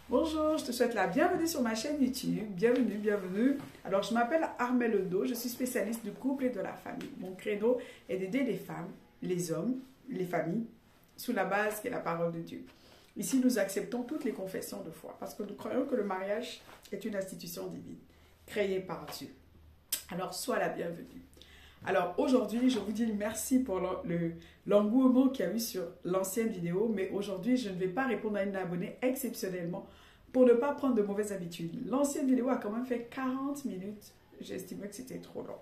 Bonjour, je te souhaite la bienvenue sur ma chaîne YouTube. Bienvenue, bienvenue. Alors, je m'appelle Armelle Odo, je suis spécialiste du couple et de la famille. Mon credo est d'aider les femmes, les hommes, les familles, sous la base qui est la parole de Dieu. Ici, nous acceptons toutes les confessions de foi parce que nous croyons que le mariage est une institution divine, créée par Dieu. Alors, sois la bienvenue. Alors, aujourd'hui, je vous dis merci pour l'engouement qu'il y a eu sur l'ancienne vidéo, mais aujourd'hui, je ne vais pas répondre à une abonnée exceptionnellement pour ne pas prendre de mauvaises habitudes. L'ancienne vidéo a quand même fait 40 minutes. J'estimais que c'était trop long.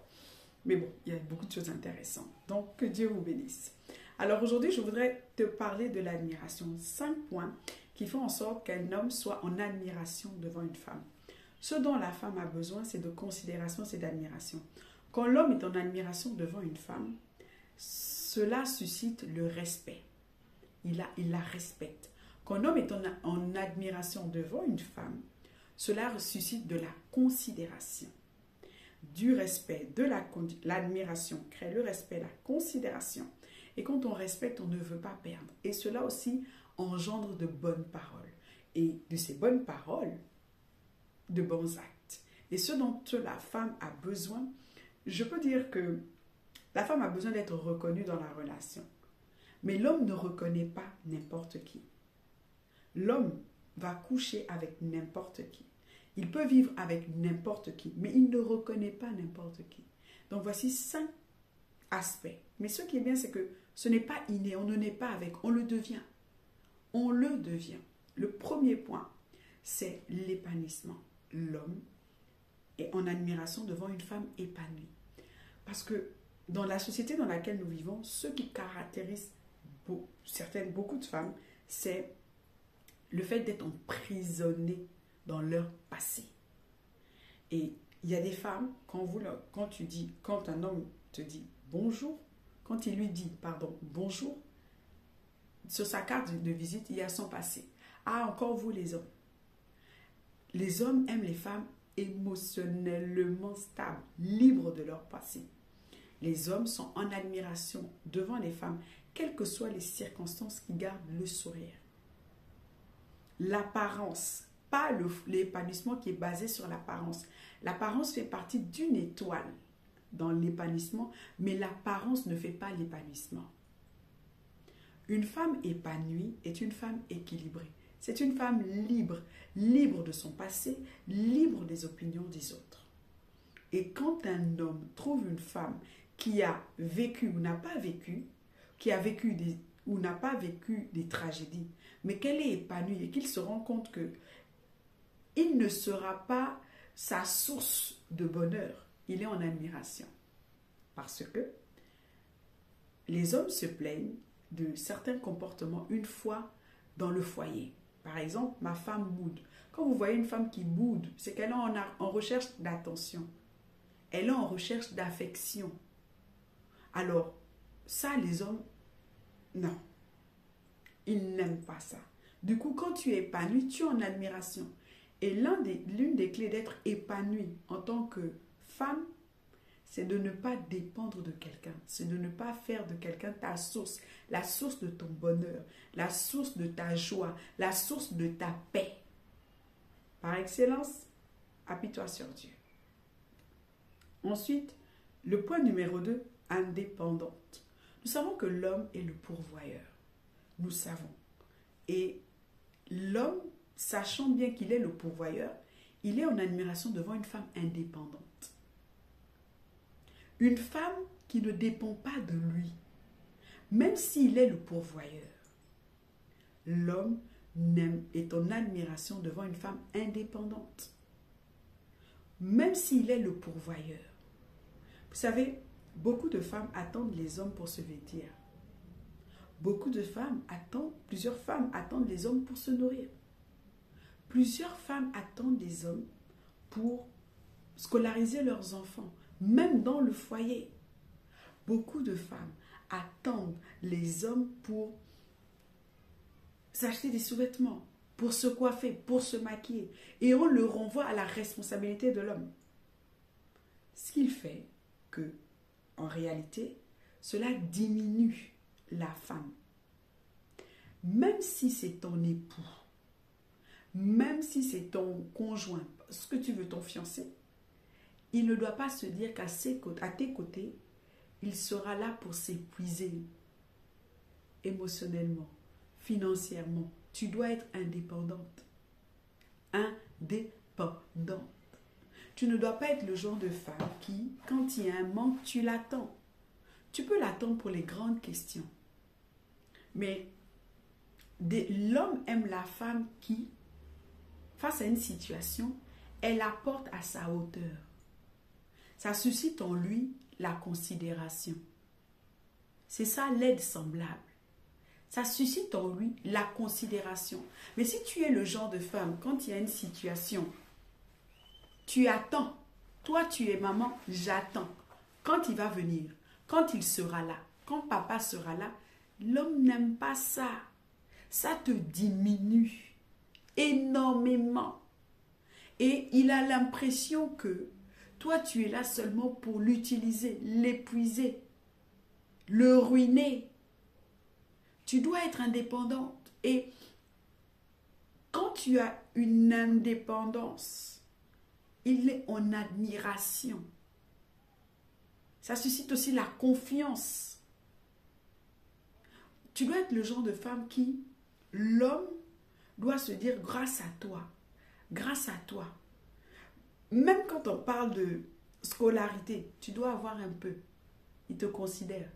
Mais bon, il y a beaucoup de choses intéressantes. Donc, que Dieu vous bénisse. Alors, aujourd'hui, je voudrais te parler de l'admiration. 5 points qui font en sorte qu'un homme soit en admiration devant une femme. Ce dont la femme a besoin, c'est de considération, c'est d'admiration. Quand l'homme est en admiration devant une femme, cela suscite le respect. Il la respecte. Quand l'homme est en admiration devant une femme, cela suscite de la considération. Du respect, de l'admiration crée le respect, la considération. Et quand on respecte, on ne veut pas perdre. Et cela aussi engendre de bonnes paroles. Et de ces bonnes paroles, de bons actes. Et ce dont la femme a besoin, je peux dire que la femme a besoin d'être reconnue dans la relation. Mais l'homme ne reconnaît pas n'importe qui. L'homme va coucher avec n'importe qui. Il peut vivre avec n'importe qui, mais il ne reconnaît pas n'importe qui. Donc voici 5 aspects. Mais ce qui est bien, c'est que ce n'est pas inné, on ne naît pas avec, on le devient. On le devient. Le premier point, c'est l'épanouissement. L'homme est en admiration devant une femme épanouie. Parce que dans la société dans laquelle nous vivons, ce qui caractérise beaucoup de femmes, c'est le fait d'être emprisonnées dans leur passé. Et il y a des femmes, quand un homme te dit bonjour, quand il lui dit, bonjour, sur sa carte de visite, il y a son passé. Ah, encore vous les hommes. Les hommes aiment les femmes émotionnellement stables, libres de leur passé. Les hommes sont en admiration devant les femmes, quelles que soient les circonstances, qui gardent le sourire. L'apparence, pas l'épanouissement qui est basé sur l'apparence. L'apparence fait partie d'une étoile dans l'épanouissement, mais l'apparence ne fait pas l'épanouissement. Une femme épanouie est une femme équilibrée. C'est une femme libre, libre de son passé, libre des opinions des autres. Et quand un homme trouve une femme qui a vécu ou n'a pas vécu, qui a vécu ou n'a pas vécu des tragédies, mais qu'elle est épanouie et qu'il se rend compte que il ne sera pas sa source de bonheur, il est en admiration. Parce que les hommes se plaignent de certains comportements une fois dans le foyer. Par exemple, ma femme boude. Quand vous voyez une femme qui boude, c'est qu'elle est en recherche d'attention. Elle est en recherche d'affection. Alors, ça, les hommes, non. Ils n'aiment pas ça. Du coup, quand tu es épanoui, tu es en admiration. Et l'une des clés d'être épanoui en tant que femme, c'est de ne pas dépendre de quelqu'un. C'est de ne pas faire de quelqu'un ta source, la source de ton bonheur, la source de ta joie, la source de ta paix. Par excellence, appuie-toi sur Dieu. Ensuite, le point numéro 2, indépendante. Nous savons que l'homme est le pourvoyeur. Nous savons. Et l'homme, sachant bien qu'il est le pourvoyeur, il est en admiration devant une femme indépendante. Une femme qui ne dépend pas de lui, même s'il est le pourvoyeur. L'homme est en admiration devant une femme indépendante, même s'il est le pourvoyeur. Vous savez, beaucoup de femmes attendent les hommes pour se vêtir. Plusieurs femmes attendent les hommes pour se nourrir. Plusieurs femmes attendent les hommes pour scolariser leurs enfants, même dans le foyer. Beaucoup de femmes attendent les hommes pour s'acheter des sous-vêtements, pour se coiffer, pour se maquiller. Et on le renvoie à la responsabilité de l'homme. Ce qu'il fait que, en réalité, cela diminue la femme. Même si c'est ton époux, même si c'est ton conjoint, ce que tu veux, ton fiancé, il ne doit pas se dire qu'à tes côtés, il sera là pour s'épuiser émotionnellement, financièrement. Tu dois être indépendante. Indépendante. Tu ne dois pas être le genre de femme qui, quand il y a un manque, tu l'attends. Tu peux l'attendre pour les grandes questions. Mais l'homme aime la femme qui, face à une situation, elle apporte à sa hauteur. Ça suscite en lui la considération. C'est ça l'aide semblable. Ça suscite en lui la considération. Mais si tu es le genre de femme, quand il y a une situation, tu attends. Toi, tu es maman, j'attends. Quand il va venir, quand il sera là, quand papa sera là, l'homme n'aime pas ça. Ça te diminue énormément. Et il a l'impression que toi, tu es là seulement pour l'utiliser, l'épuiser, le ruiner. Tu dois être indépendante. Et quand tu as une indépendance, il est en admiration. Ça suscite aussi la confiance. Tu dois être le genre de femme qui, l'homme, doit se dire grâce à toi. Même quand on parle de scolarité, tu dois avoir un peu. Il te considère.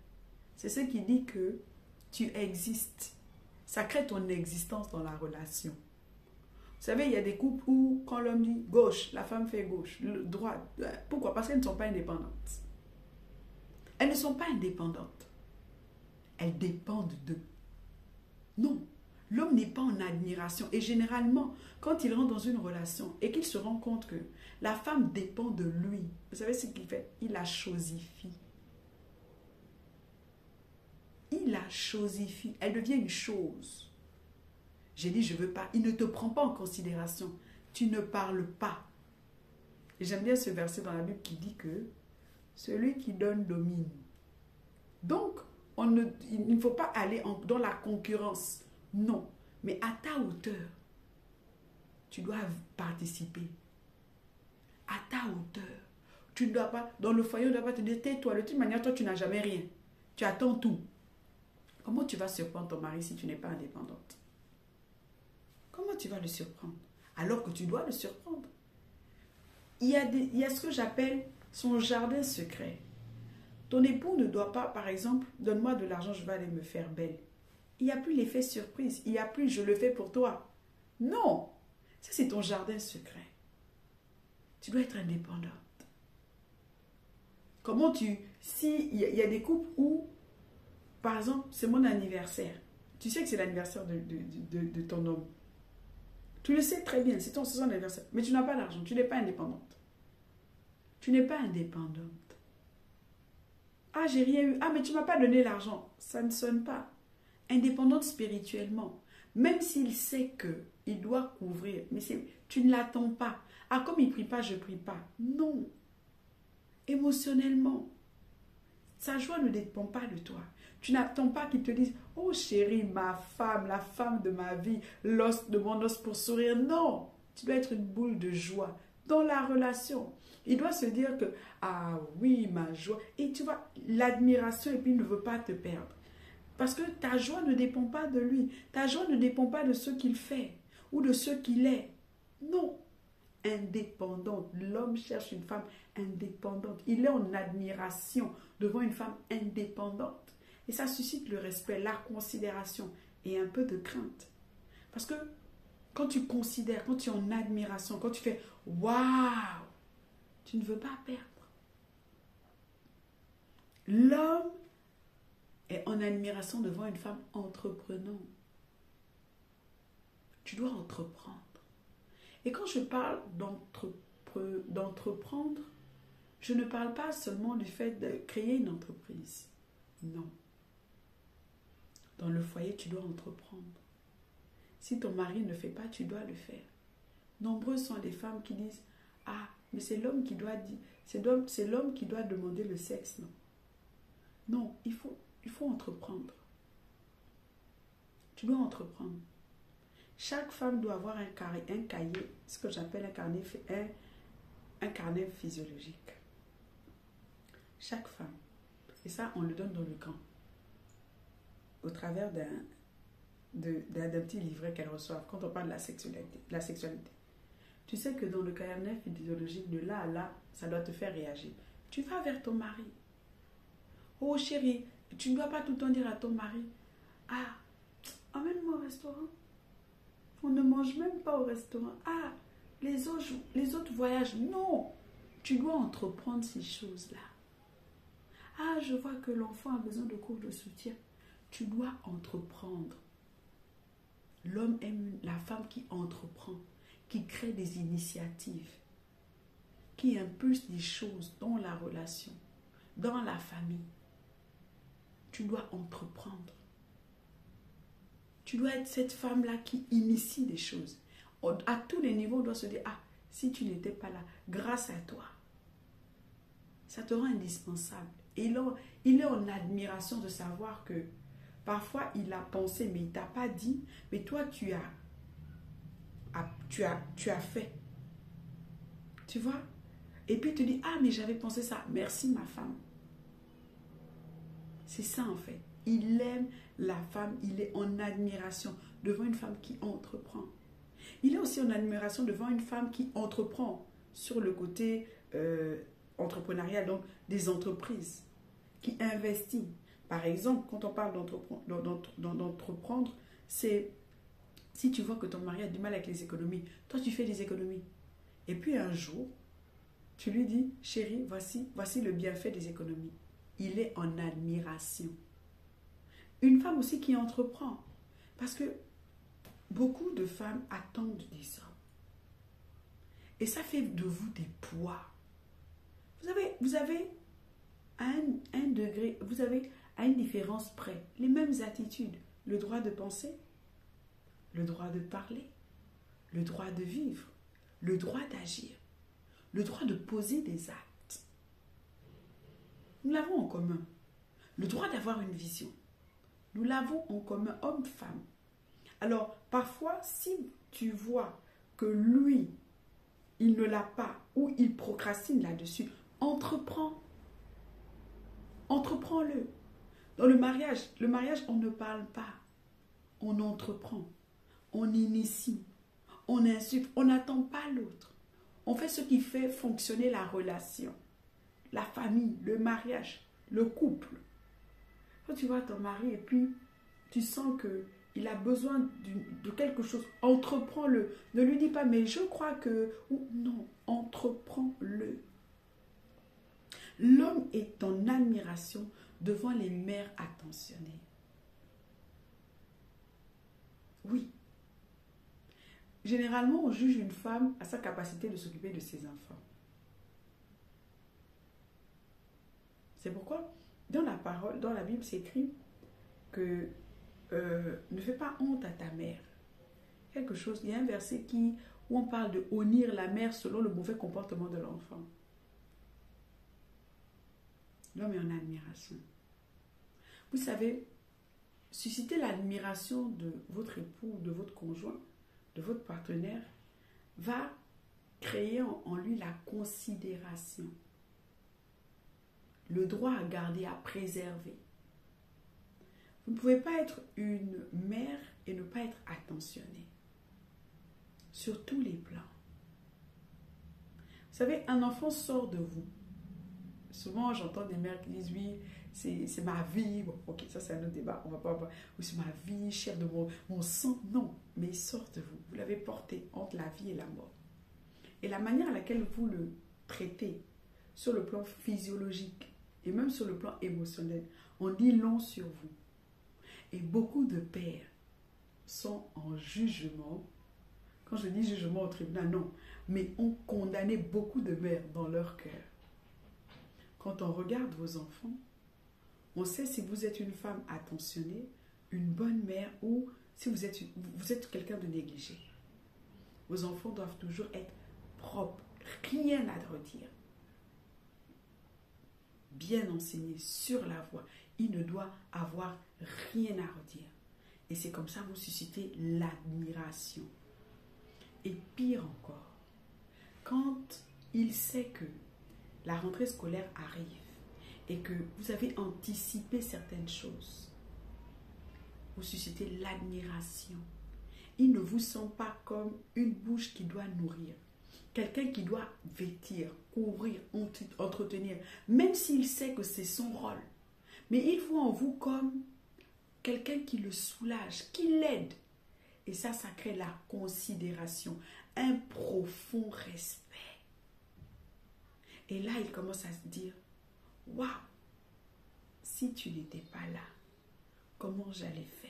C'est ce qui dit que tu existes. Ça crée ton existence dans la relation. Vous savez, il y a des couples où, quand l'homme dit gauche, la femme fait gauche, droite. Pourquoi? Parce qu'elles ne sont pas indépendantes. Elles ne sont pas indépendantes. Elles dépendent d'eux. Non. L'homme n'est pas en admiration. Et généralement, quand il rentre dans une relation et qu'il se rend compte que la femme dépend de lui, vous savez ce qu'il fait? Il la chosifie. Il la chosifie. Elle devient une chose. J'ai dit, je ne veux pas. Il ne te prend pas en considération. Tu ne parles pas. Et j'aime bien ce verset dans la Bible qui dit que celui qui donne domine. Donc, il ne faut pas aller dans la concurrence. Non. Mais à ta hauteur, tu dois participer. À ta hauteur. Tu ne dois pas, dans le foyer, on ne doit pas te dire, tais-toi. De toute manière, toi, tu n'as jamais rien. Tu attends tout. Comment tu vas surprendre ton mari si tu n'es pas indépendante? Comment tu vas le surprendre? Alors que tu dois le surprendre. Il y a ce que j'appelle son jardin secret. Ton époux ne doit pas, par exemple, donne-moi de l'argent, je vais aller me faire belle. Il n'y a plus l'effet surprise. Il n'y a plus je le fais pour toi. Non. Ça, c'est ton jardin secret. Tu dois être indépendante. Comment il y a des couples où, par exemple, c'est mon anniversaire. Tu sais que c'est l'anniversaire de ton homme. Tu le sais très bien, c'est son anniversaire. Mais tu n'as pas d'argent, tu n'es pas indépendante. Tu n'es pas indépendante. Ah, j'ai rien eu. Ah, mais tu ne m'as pas donné l'argent. Ça ne sonne pas. Indépendante spirituellement. Même s'il sait qu'il doit couvrir, mais tu ne l'attends pas. Ah, comme il ne prie pas, je ne prie pas. Non. Émotionnellement. Sa joie ne dépend pas de toi. Tu n'attends pas qu'il te dise, oh chérie, ma femme, la femme de ma vie, l'os de mon os pour sourire. Non, tu dois être une boule de joie dans la relation. Il doit se dire que, ah oui, ma joie. Et tu vois, l'admiration, et puis il ne veut pas te perdre. Parce que ta joie ne dépend pas de lui. Ta joie ne dépend pas de ce qu'il fait ou de ce qu'il est. Non. Indépendante. L'homme cherche une femme indépendante. Il est en admiration devant une femme indépendante. Et ça suscite le respect, la considération et un peu de crainte. Parce que quand tu considères, quand tu es en admiration, quand tu fais « Waouh !» tu ne veux pas perdre. L'homme est en admiration devant une femme entreprenante. Tu dois entreprendre. Et quand je parle d'entreprendre, je ne parle pas seulement du fait de créer une entreprise. Non. Dans le foyer, tu dois entreprendre. Si ton mari ne fait pas, tu dois le faire. Nombreuses sont les femmes qui disent « Ah, mais c'est l'homme qui doit dire, c'est l'homme qui doit demander le sexe. » Non. Non, il faut entreprendre. Tu dois entreprendre. Chaque femme doit avoir un cahier, ce que j'appelle un carnet physiologique. Chaque femme. Et ça, on le donne dans le camp. Au travers d'un petit livret qu'elle reçoit quand on parle de la sexualité. Tu sais que dans le carnet physiologique, de là à là, ça doit te faire réagir. Tu vas vers ton mari. Oh chérie, tu ne dois pas tout le temps dire à ton mari, ah, emmène-moi au restaurant. On ne mange même pas au restaurant. Ah, les autres voyagent. Non, tu dois entreprendre ces choses-là. Ah, je vois que l'enfant a besoin de cours de soutien. Tu dois entreprendre. L'homme aime la femme qui entreprend, qui crée des initiatives, qui impulse des choses dans la relation, dans la famille. Tu dois entreprendre. Tu dois être cette femme-là qui initie des choses. À tous les niveaux, on doit se dire, ah, si tu n'étais pas là, grâce à toi, ça te rend indispensable. Et là, il est en admiration de savoir que parfois, il a pensé, mais il ne t'a pas dit, mais toi, tu as fait. Tu vois? Et puis, tu dis, ah, mais j'avais pensé ça. Merci, ma femme. C'est ça, en fait. Il aime la femme, il est en admiration devant une femme qui entreprend. Il est aussi en admiration devant une femme qui entreprend sur le côté entrepreneurial, donc des entreprises, qui investit. Par exemple, quand on parle d'entreprendre, c'est si tu vois que ton mari a du mal avec les économies, toi tu fais des économies. Et puis un jour, tu lui dis, chérie, voici le bienfait des économies. Il est en admiration. Une femme aussi qui entreprend. Parce que beaucoup de femmes attendent des hommes. Et ça fait de vous des poids. Vous avez à un degré, vous avez à une différence près les mêmes attitudes. Le droit de penser, le droit de parler, le droit de vivre, le droit d'agir, le droit de poser des actes. Nous l'avons en commun. Le droit d'avoir une vision. Nous l'avons en commun, homme-femme. Alors, parfois, si tu vois que lui, il ne l'a pas ou il procrastine là-dessus, entreprends. Entreprends-le. Dans le mariage, on ne parle pas. On entreprend. On initie. On insuffle. On n'attend pas l'autre. On fait ce qui fait fonctionner la relation, la famille, le mariage, le couple. Quand tu vois ton mari et puis tu sens qu'il a besoin de quelque chose, entreprends-le. Ne lui dis pas, mais je crois que... Ou, non, entreprends-le. L'homme est en admiration devant les mères attentionnées. Oui. Généralement, on juge une femme à sa capacité de s'occuper de ses enfants. C'est pourquoi, dans la parole, dans la Bible, c'est écrit que ne fais pas honte à ta mère. Quelque chose, il y a un verset où on parle de honnir la mère selon le mauvais comportement de l'enfant. L'homme est en admiration. Vous savez, susciter l'admiration de votre époux, de votre conjoint, de votre partenaire, va créer en lui la considération, le droit à garder, à préserver. Vous ne pouvez pas être une mère et ne pas être attentionnée sur tous les plans. Vous savez, un enfant sort de vous. Souvent, j'entends des mères qui disent, oui, c'est ma vie. Bon, ok, ça c'est un autre débat. On va pas voir. Oui, c'est ma vie, chair de mon sang. Non, mais il sort de vous. Vous l'avez porté entre la vie et la mort. Et la manière à laquelle vous le traitez, sur le plan physiologique et même sur le plan émotionnel, on dit long sur vous. Et beaucoup de pères sont en jugement. Quand je dis jugement au tribunal, non. Mais ont condamné beaucoup de mères dans leur cœur. Quand on regarde vos enfants, on sait si vous êtes une femme attentionnée, une bonne mère ou si vous êtes quelqu'un de négligé. Vos enfants doivent toujours être propres, rien à redire. Bien enseignés sur la voie, il ne doit avoir rien à redire. Et c'est comme ça que vous suscitez l'admiration. Et pire encore, quand il sait que la rentrée scolaire arrive et que vous avez anticipé certaines choses, vous suscitez l'admiration. Il ne vous sent pas comme une bouche qui doit nourrir, quelqu'un qui doit vêtir, couvrir, entretenir, même s'il sait que c'est son rôle. Mais il voit en vous comme quelqu'un qui le soulage, qui l'aide. Et ça crée la considération, un profond respect. Et là, il commence à se dire, waouh, si tu n'étais pas là, comment j'allais faire?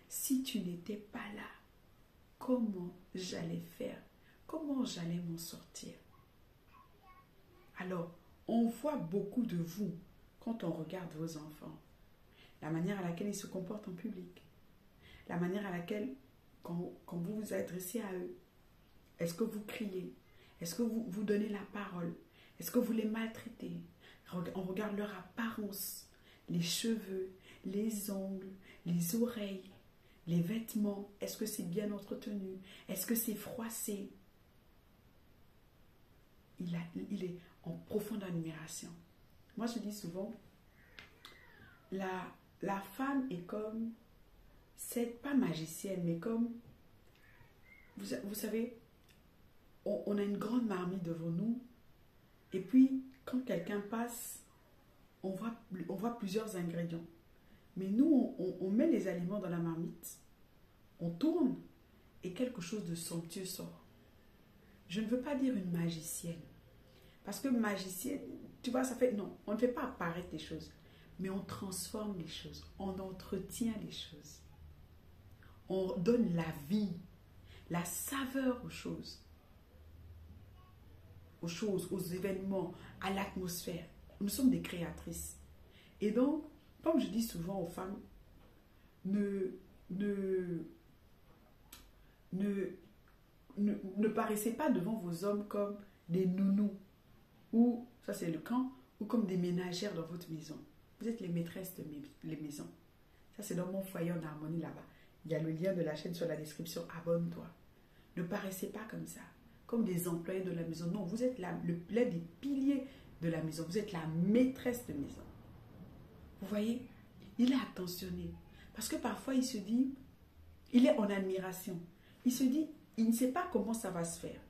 Si tu n'étais pas là, comment j'allais faire? Comment j'allais m'en sortir? Alors, on voit beaucoup de vous quand on regarde vos enfants. La manière à laquelle ils se comportent en public. La manière à laquelle, quand vous vous adressez à eux, est-ce que vous criez? Est-ce que vous vous donnez la parole? Est-ce que vous les maltraitez? On regarde leur apparence, les cheveux, les ongles, les oreilles, les vêtements. Est-ce que c'est bien entretenu? Est-ce que c'est froissé? Il est en profonde admiration. Moi, je dis souvent, la femme est comme, c'est pas magicienne, mais comme, vous savez, on a une grande marmite devant nous, et puis, quand quelqu'un passe, on voit plusieurs ingrédients. Mais nous, on met les aliments dans la marmite, on tourne, et quelque chose de somptueux sort. Je ne veux pas dire une magicienne, parce que magicienne, tu vois, ça fait, non, on ne fait pas apparaître les choses, mais on transforme les choses, on entretient les choses. On donne la vie, la saveur aux choses, aux événements, à l'atmosphère. Nous sommes des créatrices. Et donc, comme je dis souvent aux femmes, ne paraissez pas devant vos hommes comme des nounous, ou, ça c'est le camp, ou comme des ménagères dans votre maison. Vous êtes les maîtresses de les maisons. Ça c'est dans mon foyer en harmonie là-bas. Il y a le lien de la chaîne sur la description, abonne-toi. Ne paraissez pas comme ça, comme des employés de la maison. Non, vous êtes l'un des piliers de la maison. Vous êtes la maîtresse de maison. Vous voyez, il est attentionné. Parce que parfois, il se dit, il est en admiration. Il se dit, il ne sait pas comment ça va se faire.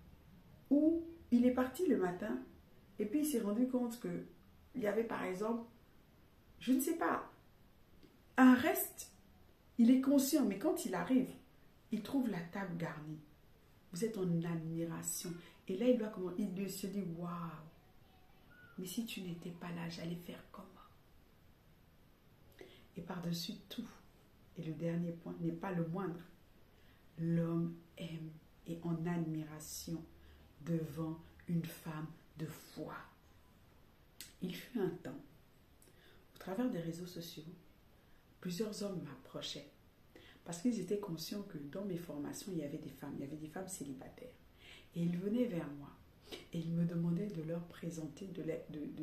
Ou il est parti le matin et puis il s'est rendu compte qu'il y avait par exemple, je ne sais pas, un reste. Il est conscient, mais quand il arrive, il trouve la table garnie. Vous êtes en admiration. Et là, il se dit, waouh, mais si tu n'étais pas là, j'allais faire comment? Et par-dessus tout, et le dernier point n'est pas le moindre, l'homme aime et en admiration devant une femme de foi. Il fut un temps, au travers des réseaux sociaux, plusieurs hommes m'approchaient parce qu'ils étaient conscients que dans mes formations, il y avait des femmes célibataires. Et ils venaient vers moi et ils me demandaient de leur présenter, de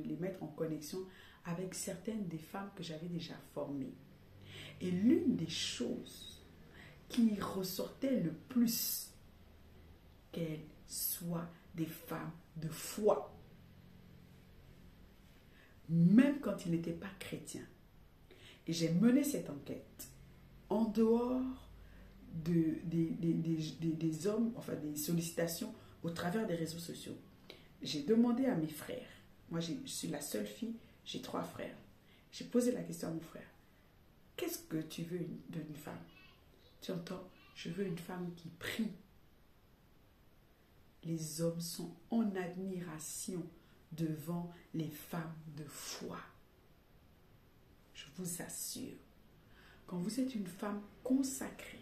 les mettre en connexion avec certaines des femmes que j'avais déjà formées. Et l'une des choses qui ressortait le plus, qu'elles soient des femmes de foi, même quand ils n'étaient pas chrétiens. Et j'ai mené cette enquête en dehors des hommes, enfin des sollicitations au travers des réseaux sociaux. J'ai demandé à mes frères, moi je suis la seule fille, j'ai 3 frères. J'ai posé la question à mon frère, qu'est-ce que tu veux d'une femme? Tu entends? Je veux une femme qui prie. Les hommes sont en admiration devant les femmes de foi. Je vous assure, quand vous êtes une femme consacrée,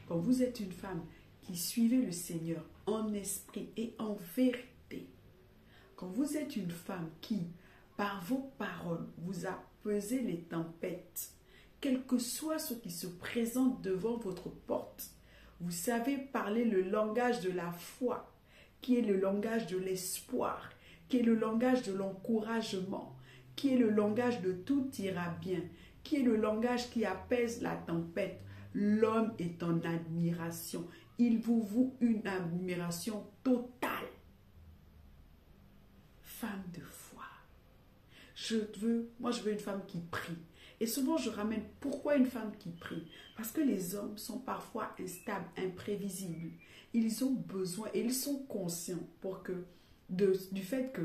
quand vous êtes une femme qui suivez le Seigneur en esprit et en vérité, quand vous êtes une femme qui, par vos paroles, vous apaisez les tempêtes, quel que soit ce qui se présente devant votre porte, vous savez parler le langage de la foi, qui est le langage de l'espoir, qui est le langage de l'encouragement, qui est le langage de tout ira bien, qui est le langage qui apaise la tempête. L'homme est en admiration. Il vous voue une admiration totale. Femme de foi. Moi je veux une femme qui prie. Et souvent je ramène, pourquoi une femme qui prie? Parce que les hommes sont parfois instables, imprévisibles. Ils ont besoin et ils sont conscients du fait que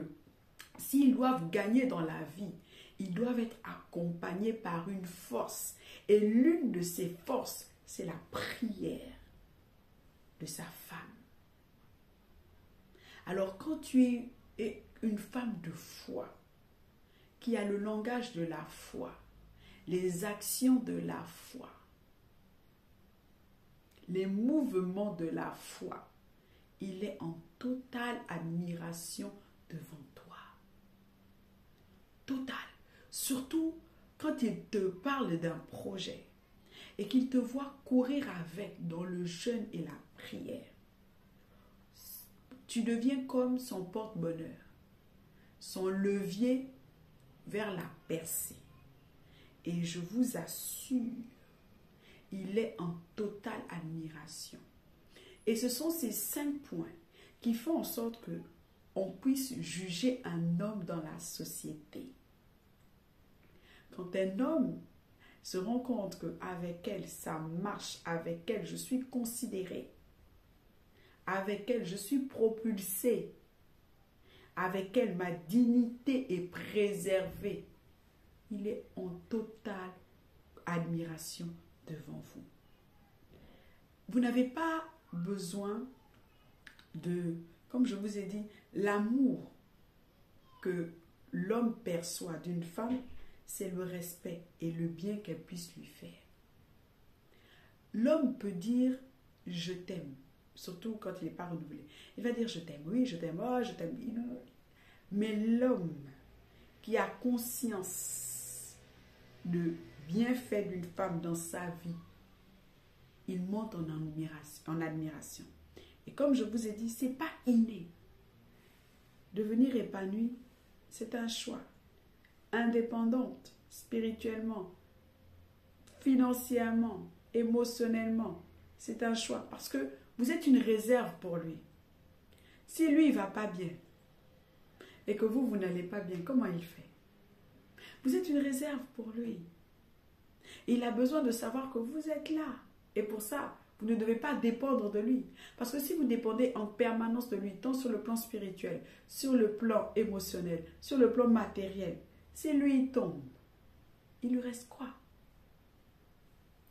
s'ils doivent gagner dans la vie, ils doivent être accompagnés par une force. Et l'une de ces forces, c'est la prière de sa femme. Alors quand tu es une femme de foi, qui a le langage de la foi, les actions de la foi, les mouvements de la foi, il est en totale admiration devant toi. Total. Surtout quand il te parle d'un projet et qu'il te voit courir avec dans le jeûne et la prière. Tu deviens comme son porte-bonheur, son levier vers la percée. Et je vous assure, il est en totale admiration. Et ce sont ces 5 points qui font en sorte que on puisse juger un homme dans la société. Quand un homme se rend compte qu'avec elle, ça marche, avec elle, je suis considérée, avec elle, je suis propulsée, avec elle, ma dignité est préservée, il est en totale admiration devant vous. Vous n'avez pas besoin de, comme je vous ai dit, l'amour que l'homme perçoit d'une femme, c'est le respect et le bien qu'elle puisse lui faire. L'homme peut dire « je t'aime », surtout quand il n'est pas renouvelé. Il va dire « je t'aime », oui, je t'aime, oh, je t'aime. Mais l'homme qui a conscience de bienfait d'une femme dans sa vie, il monte en admiration. Et comme je vous ai dit, ce n'est pas inné. Devenir épanoui, c'est un choix. Indépendante, spirituellement, financièrement, émotionnellement, c'est un choix. Parce que vous êtes une réserve pour lui. Si lui, il ne va pas bien, et que vous n'allez pas bien, comment il fait? Vous êtes une réserve pour lui. Il a besoin de savoir que vous êtes là. Et pour ça, vous ne devez pas dépendre de lui. Parce que si vous dépendez en permanence de lui, tant sur le plan spirituel, sur le plan émotionnel, sur le plan matériel, si lui tombe, il lui reste quoi?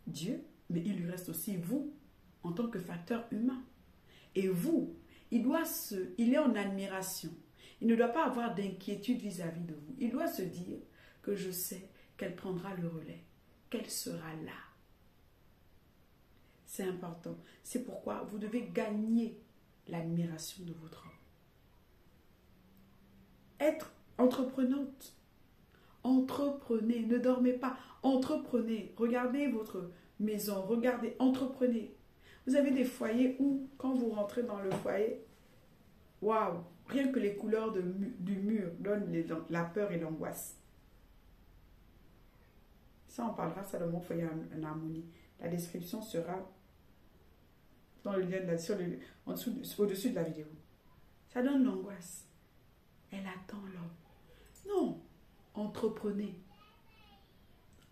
Dieu, mais il lui reste aussi vous, en tant que facteur humain. Et vous, il est en admiration. Il ne doit pas avoir d'inquiétude vis-à-vis de vous. Il doit se dire que je sais qu'elle prendra le relais, qu'elle sera là. C'est important. C'est pourquoi vous devez gagner l'admiration de votre homme. Être entreprenante. Entreprenez, ne dormez pas. Entreprenez. Regardez votre maison, regardez, entreprenez. Vous avez des foyers où, quand vous rentrez dans le foyer, waouh, rien que les couleurs du mur donnent la peur et l'angoisse. Ça, on parlera ça dans mon foyer en harmonie. La description sera dans le lien au-dessus de la vidéo. Ça donne l'angoisse. Elle attend l'homme. Non, entreprenez.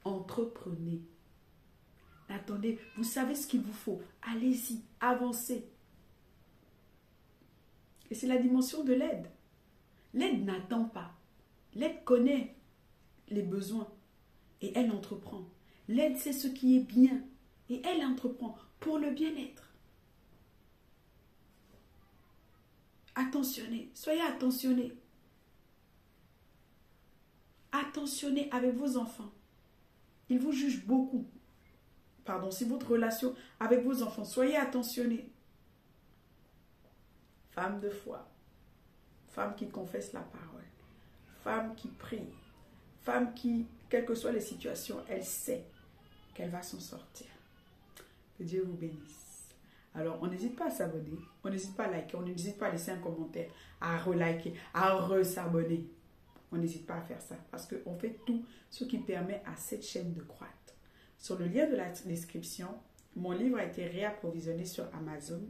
Entreprenez. Attendez, vous savez ce qu'il vous faut. Allez-y, avancez. Et c'est la dimension de l'aide. L'aide n'attend pas. L'aide connaît les besoins et elle entreprend. L'aide, c'est ce qui est bien et elle entreprend pour le bien-être. Attentionnez, soyez attentionnés. Attentionnez avec vos enfants. Ils vous jugent beaucoup. Pardon, c'est votre relation avec vos enfants. Soyez attentionnés. Femme de foi. Femme qui confesse la parole. Femme qui prie. Femme qui, quelles que soient les situations, elle sait qu'elle va s'en sortir. Que Dieu vous bénisse. Alors, on n'hésite pas à s'abonner. On n'hésite pas à liker. On n'hésite pas à laisser un commentaire, à reliker, à re-s'abonner. on n'hésite pas à faire ça parce qu'on fait tout ce qui permet à cette chaîne de croître. Sur le lien de la description, mon livre a été réapprovisionné sur Amazon.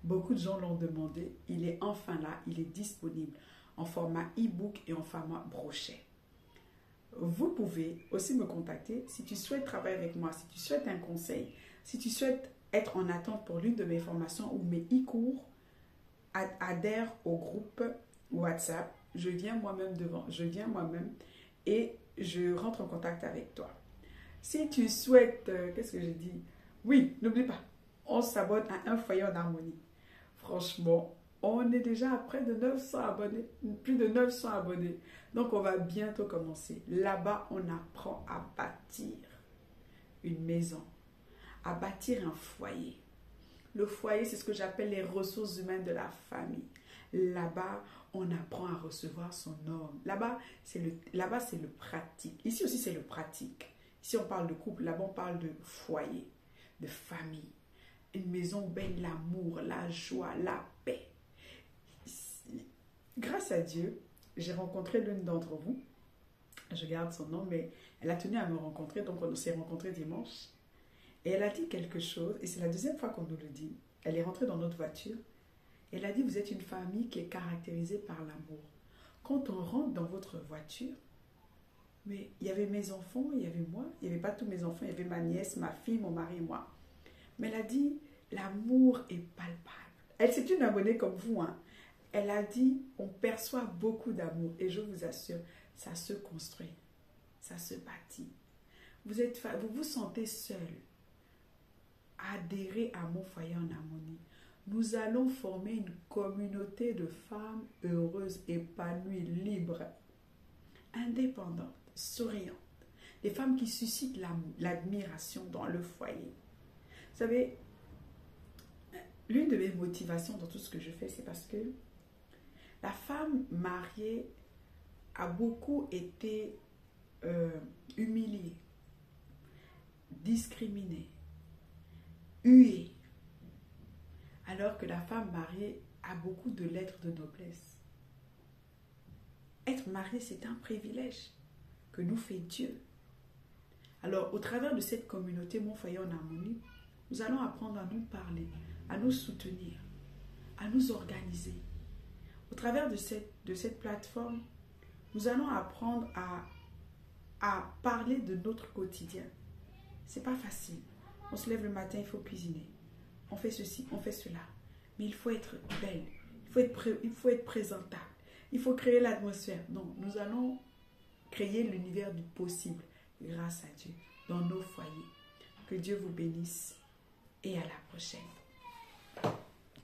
Beaucoup de gens l'ont demandé. Il est enfin là, il est disponible en format e-book et en format brochet. Vous pouvez aussi me contacter si tu souhaites travailler avec moi, si tu souhaites un conseil, si tu souhaites être en attente pour l'une de mes formations ou mes e-cours, adhère au groupe WhatsApp. Je viens moi-même et je rentre en contact avec toi. Si tu souhaites, qu'est-ce que j'ai dit? Oui, n'oublie pas, on s'abonne à Un Foyer en Harmonie. Franchement, on est déjà à près de 900 abonnés, plus de 900 abonnés. Donc, on va bientôt commencer. Là-bas, on apprend à bâtir une maison, à bâtir un foyer. Le foyer, c'est ce que j'appelle les ressources humaines de la famille. Là-bas, on apprend à recevoir son homme. Là-bas, c'est le pratique. Ici aussi, c'est le pratique. Ici, on parle de couple. Là-bas, on parle de foyer, de famille. Une maison où baigne l'amour, la joie, la paix. Grâce à Dieu, j'ai rencontré l'une d'entre vous. Je garde son nom, mais elle a tenu à me rencontrer. Donc, on s'est rencontrés dimanche. Et elle a dit quelque chose. Et c'est la deuxième fois qu'on nous le dit. Elle est rentrée dans notre voiture. Elle a dit, vous êtes une famille qui est caractérisée par l'amour. Quand on rentre dans votre voiture, mais il y avait mes enfants, il y avait moi, il n'y avait pas tous mes enfants, il y avait ma nièce, ma fille, mon mari et moi. Mais elle a dit, l'amour est palpable. Elle, c'est une abonnée comme vous, hein. Elle a dit, on perçoit beaucoup d'amour. Et je vous assure, ça se construit, ça se bâtit. Vous vous sentez seul. Adhérez à Mon Foyer en Harmonie. Nous allons former une communauté de femmes heureuses, épanouies, libres, indépendantes, souriantes. Des femmes qui suscitent l'admiration dans le foyer. Vous savez, l'une de mes motivations dans tout ce que je fais, c'est parce que la femme mariée a beaucoup été humiliée, discriminée, huée, alors que la femme mariée a beaucoup de lettres de noblesse. Être mariée, c'est un privilège que nous fait Dieu. Alors, au travers de cette communauté, Mon Foyer en Harmonie, nous allons apprendre à nous parler, à nous soutenir, à nous organiser. Au travers de cette plateforme, nous allons apprendre à parler de notre quotidien. C'est pas facile. On se lève le matin, il faut cuisiner. On fait ceci, on fait cela. Mais il faut être belle, il faut être présentable. Il faut créer l'atmosphère. Donc, nous allons créer l'univers du possible grâce à Dieu dans nos foyers. Que Dieu vous bénisse et à la prochaine.